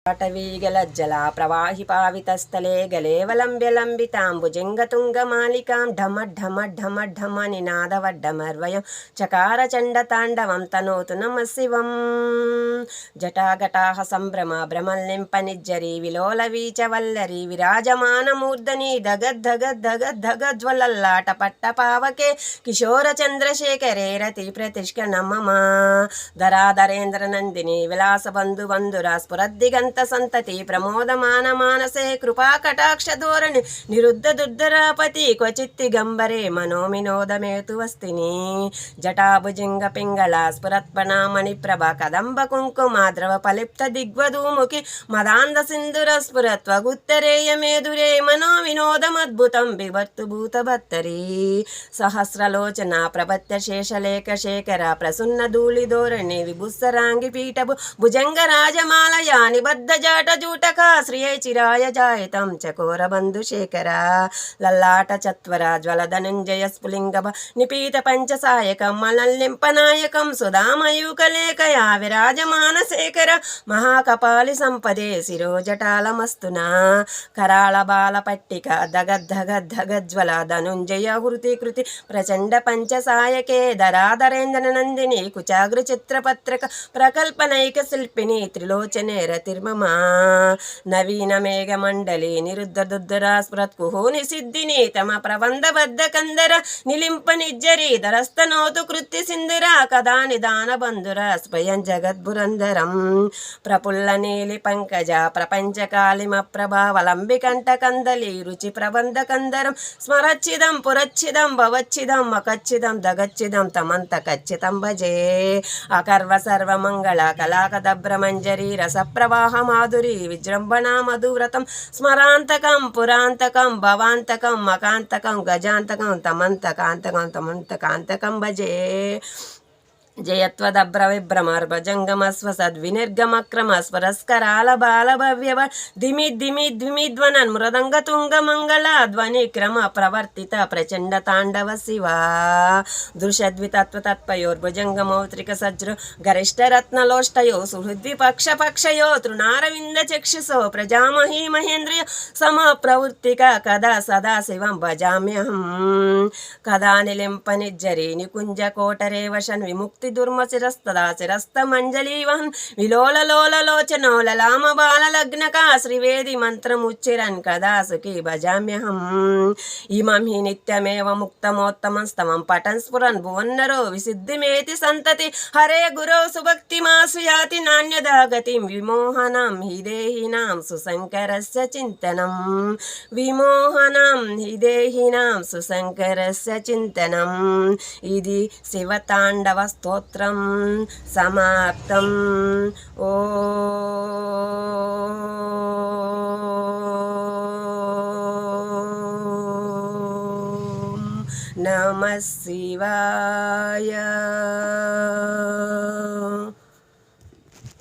पाटवीगलज्जला प्रवाहि पावितस्थले गलेवलम्ब्य लम्बिताम्बुजङ्गतुङ्गमालिकां ढम निनादवड्डमर्वयं चकार चण्डताण्डवं तनोतु नमः शिवम् जटाघटाः सम्भ्रम भ्रमल्लिम्पनिज्जरी विलोलवीचवल्लरी विराजमानमूर्धनि धगद्धगद्धगद्धगज्ज्वलल्लाटपट्टपावके किशोरचन्द्रशेखरे रतिप्रतिष्क नमः धराधरेन्द्रनन्दिनी विलासबन्धुबन्धुरा स्फुरद्दिगन्त संतति प्रमोदमान मानसे कृपा कटाक्ष धोरणि निरुद्ध दुर्धरापति क्वचित्तिगम्बरे मनोमिनोदमेतु वस्तिनि जटाभुजंग पिंगला स्फुरत्पणा मणिप्रभा कदम्ब कुङ्कुमाद्रव फलिप्त दिग्वधूमुखि मदान्ध सिन्दूर स्फुरत्वगुत्तरेय मेदुरे मनोविनोदमद्भुतं बिभर्तु भूतभत्तरी सहस्रलोचना प्रपत्य शेषलेख शेखर प्रसन्न धूलि धोरणि विभुस्सरांगि पीठभु भुजंग राजमालया निबद्ध जाट जूटका श्रिये चिराय जायतं चकोर बंधुशेखर लल्लाट चत्वर ज्वल धनंजय स्फुलिंग निपीत पंचसायकं मलल्लिंपनायकं सुधामयूकलेखया विराजमान शेखर महाकपालि संपदे शिरोजटालमस्तुना कराळ बाल पट्टिका धगद्धगद्धगज्ज्वल धनुंजय हृति कृति प्रचंड पंचसायके धराधरेन्द्र नंदिनी कुचाग्र चित्रपत्रक प्रकल्पनैक शिल्पिनी त्रिलोचने रतिर्ममा नवीन मेघमंडली निरुद्ध दुद्धरा स्फुरत्कुहो निसिद्धिनी तम प्रबंधबद्ध कंदर निलिंप निज्जरी धरस्तनोतु कृत्ति सिंधुरा कदा निदान बंधुरा स्वयं जगद्बुरंदरम प्रफुल्ल नीलि पंकज प्रपंच कालिम प्रभावलंबि कंठ कंदली रुचि प्रबंध कंदरम स्मरच्छिदं पुरच्छिदं भवच्छिदं मकच्छिदं दगच्छिदं तमंत कच्चितं भजे अकर्व सर्वमंगल कलाकदभ्रमंजरी रसप्रवाह माधुरी विजृंभणा मधुव्रतं स्मरांतकं पुरांतकं भवांतकं मकांतकं गजांतकं तमंतकांतकं भजे जयत्वदभ्र विभ्रमर्भजंगमस्वसद्विनिर्गमक्रम स्वरस्कराल बाल भव्यव धिमि धिमि ध्वनिध्वनन् मृदंग तुंग मंगला ध्वनि क्रम प्रवर्तित प्रचंड तांडव शिवा दृशद्वितत्व तत्पयोर्भुजंगमौत्रिक सज्र गरिष्ठ रत्नलोष्टयो सुहृद्विपक्ष पक्षयो तृणारविंद चक्षुषो प्रजामही महेन्द्रिय सम प्रवृत्तिक कदा सदा शिवं भजाम्यहं कदा निलिंप निज्जरी निकुंज कोटरे वशन विमुक्ति दुर्मशिरस्तदा शिरस्तमंजलीवहन् विलोललोललोचनो ललाम बाललग्नका श्रीवेदि मंत्रमुच्चिरन् कदा सुखी भजाम्यहम् इमं हि नित्यमेव मुक्तमोत्तमस्तमं पठन् स्फुरन् भुवन्नरो विसिद्धिमेति सन्तति हरे गुरो सुभक्तिमासु याति नान्यदा गतिं विमोहनं हि देहिनां सुशङ्करस्य चिन्तनं विमोहनं हि देहिनां सुशङ्करस्य चिन्तनम् इति शिवताण्डवस्तोत्रं समाप्तम् ओ नमः शिवाय।